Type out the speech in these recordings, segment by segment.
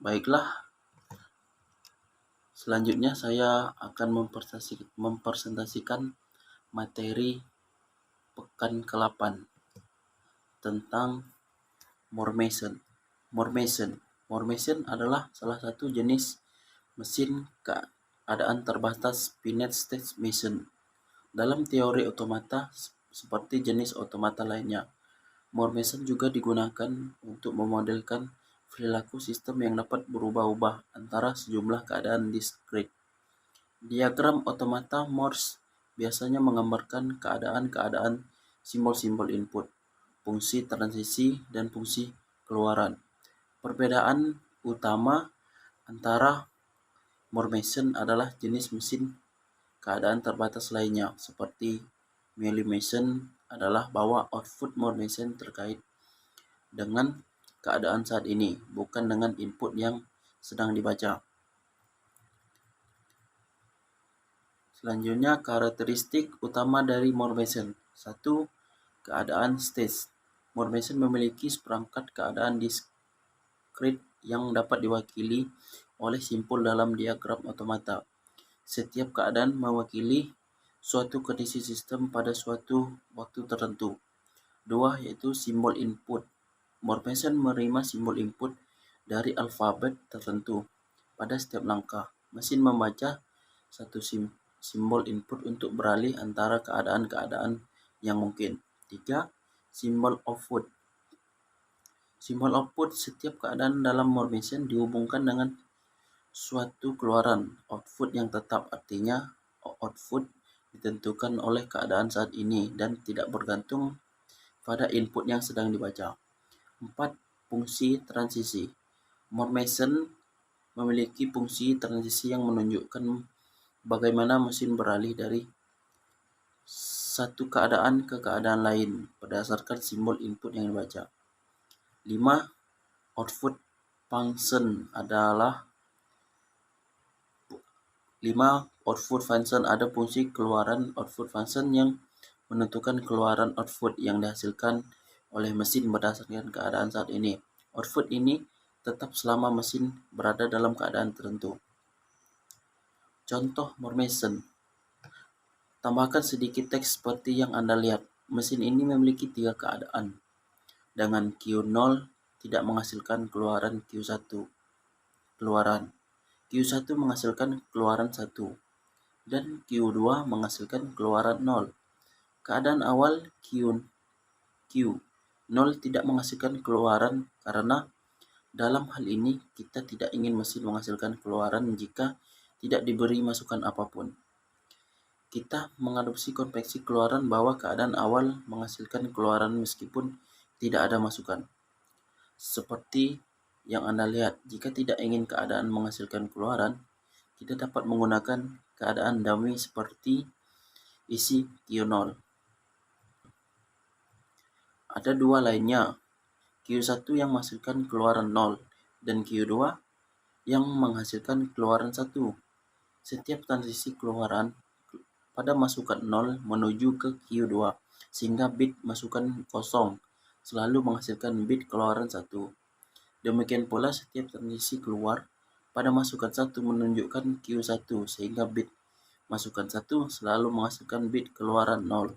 Baiklah, selanjutnya saya akan mempresentasikan materi pekan ke-8 tentang Mormeson. Mormeson adalah salah satu jenis mesin keadaan terbatas finite state machine dalam teori otomata seperti jenis otomata lainnya. Mormeson juga digunakan untuk memodelkan perilaku sistem yang dapat berubah-ubah antara sejumlah keadaan diskrit. Diagram otomata Morse biasanya menggambarkan keadaan-keadaan simbol-simbol input, fungsi transisi, dan fungsi keluaran. Perbedaan utama antara Mormeson adalah jenis mesin keadaan terbatas lainnya, seperti Mealy Mason adalah bahwa output Mormeson terkait dengan keadaan saat ini, bukan dengan input yang sedang dibaca. Selanjutnya, karakteristik utama dari Mormeson. 1. Keadaan state. Mormeson memiliki seperangkat keadaan diskrit yang dapat diwakili oleh simpul dalam diagram otomata. Setiap keadaan mewakili suatu kondisi sistem pada suatu waktu tertentu. 2. Yaitu simbol input. Mormeson menerima simbol input dari alfabet tertentu pada setiap langkah. Mesin membaca satu simbol input untuk beralih antara keadaan-keadaan yang mungkin. 3. Simbol output. Simbol output setiap keadaan dalam Mormeson dihubungkan dengan suatu keluaran output yang tetap, artinya output ditentukan oleh keadaan saat ini dan tidak bergantung pada input yang sedang dibaca. 4. Fungsi transisi. Mormeson memiliki fungsi transisi yang menunjukkan bagaimana mesin beralih dari satu keadaan ke keadaan lain berdasarkan simbol input yang dibaca. 5. Output function ada fungsi keluaran output function yang menentukan keluaran output yang dihasilkan oleh mesin berdasarkan keadaan saat ini. Output ini tetap selama mesin berada dalam keadaan tertentu. Contoh Mormeson. Tambahkan sedikit teks seperti yang Anda lihat. Mesin ini memiliki 3 keadaan. Dengan Q0 tidak menghasilkan keluaran Q1. Q1 menghasilkan keluaran 1. Dan Q2 menghasilkan keluaran 0. Keadaan awal Q0 tidak menghasilkan keluaran karena dalam hal ini kita tidak ingin mesin menghasilkan keluaran jika tidak diberi masukan apapun. Kita mengadopsi konvensi keluaran bahwa keadaan awal menghasilkan keluaran meskipun tidak ada masukan. Seperti yang Anda lihat, jika tidak ingin keadaan menghasilkan keluaran, kita dapat menggunakan keadaan dummy seperti isi Q0. Ada 2 lainnya, Q1 yang menghasilkan keluaran 0 dan Q2 yang menghasilkan keluaran 1. Setiap transisi keluaran pada masukan 0 menuju ke Q2, sehingga bit masukan 0 selalu menghasilkan bit keluaran 1. Demikian pula setiap transisi keluar pada masukan 1 menunjukkan Q1, sehingga bit masukan 1 selalu menghasilkan bit keluaran 0.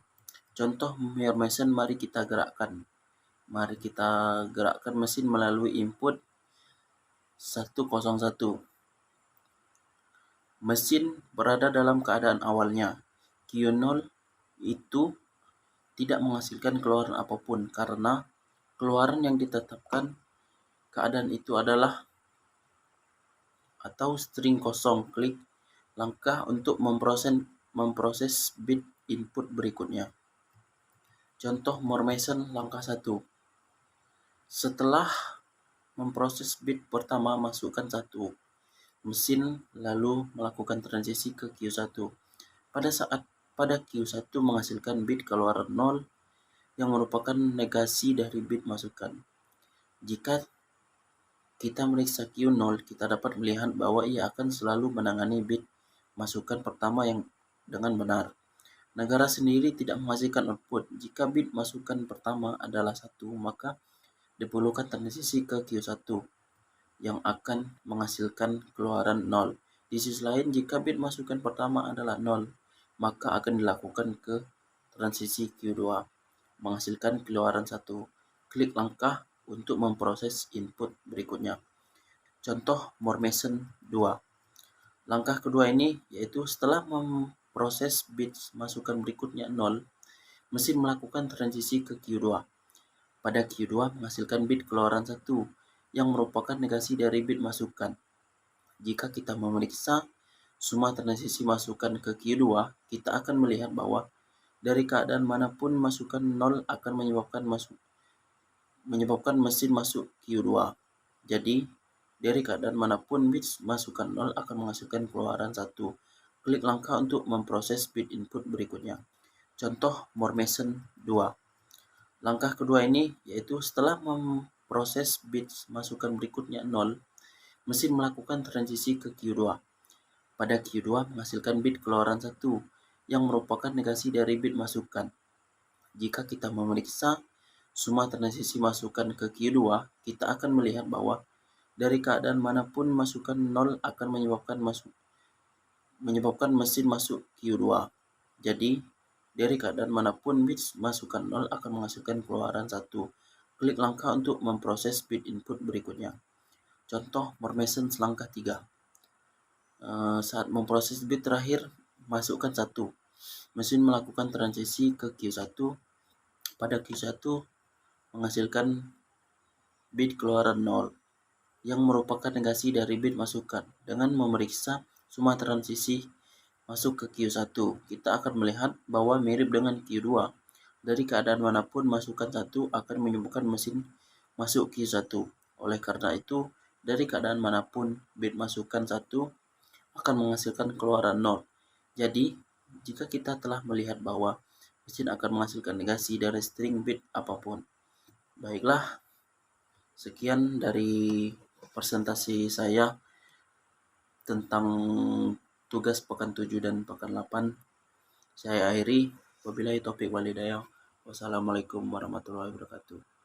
Contoh Mormeson, mari kita gerakkan mesin melalui input 101. Mesin berada dalam keadaan awalnya. Q0 itu tidak menghasilkan keluaran apapun karena keluaran yang ditetapkan keadaan itu adalah atau string kosong. Klik langkah untuk memproses bit input berikutnya. Contoh Mormeson langkah 1. Setelah memproses bit pertama, masukkan 1. Mesin lalu melakukan transisi ke Q1. Pada Q1 menghasilkan bit keluaran 0 yang merupakan negasi dari bit masukan. Jika kita meriksa Q0, kita dapat melihat bahwa ia akan selalu menangani bit masukan pertama yang dengan benar. Negara sendiri tidak menghasilkan output. Jika bit masukan pertama adalah 1, maka diperlukan transisi ke Q1. yang akan menghasilkan keluaran 0. Di sisi lain, jika bit masukan pertama adalah 0, maka akan dilakukan ke transisi Q2, menghasilkan keluaran 1. Klik langkah untuk memproses input berikutnya. Contoh Mormeson 2. Langkah kedua ini yaitu setelah memproses bit masukan berikutnya 0, mesin melakukan transisi ke Q2. Pada Q2 menghasilkan bit keluaran 1 yang merupakan negasi dari bit masukan. Jika kita memeriksa semua transisi masukan ke Q2, kita akan melihat bahwa dari keadaan manapun masukan 0 akan menyebabkan mesin masuk Q2. Jadi, dari keadaan manapun bit masukan 0 akan menghasilkan keluaran 1. Klik langkah untuk memproses bit input berikutnya. Contoh Mormeson 2. Langkah kedua ini yaitu setelah memproses bit masukan berikutnya 0, mesin melakukan transisi ke Q2. Pada Q2 menghasilkan bit keluaran 1 yang merupakan negasi dari bit masukan. Jika kita memeriksa semua transisi masukan ke Q2, kita akan melihat bahwa dari keadaan manapun masukan 0 akan menyebabkan mesin masuk Q2. Jadi, dari keadaan manapun bit masukan 0 akan menghasilkan keluaran 1. Klik langkah untuk memproses bit input berikutnya. Contoh Mormeson langkah 3. Saat memproses bit terakhir, masukkan 1. Mesin melakukan transisi ke Q1. Pada Q1 menghasilkan bit keluaran 0 yang merupakan negasi dari bit masukan. Dengan memeriksa semua transisi masuk ke Q1, kita akan melihat bahwa mirip dengan Q2. Dari keadaan manapun masukan 1 akan menyebabkan mesin masuk Q1. Oleh karena itu, dari keadaan manapun bit masukan 1 akan menghasilkan keluaran 0. Jadi, jika kita telah melihat bahwa mesin akan menghasilkan negasi dari string bit apapun. Baiklah, sekian dari presentasi saya tentang tugas pekan 7 dan pekan 8. Saya akhiri. Wabillahi taufiq walhidayah. Wassalamualaikum warahmatullahi wabarakatuh.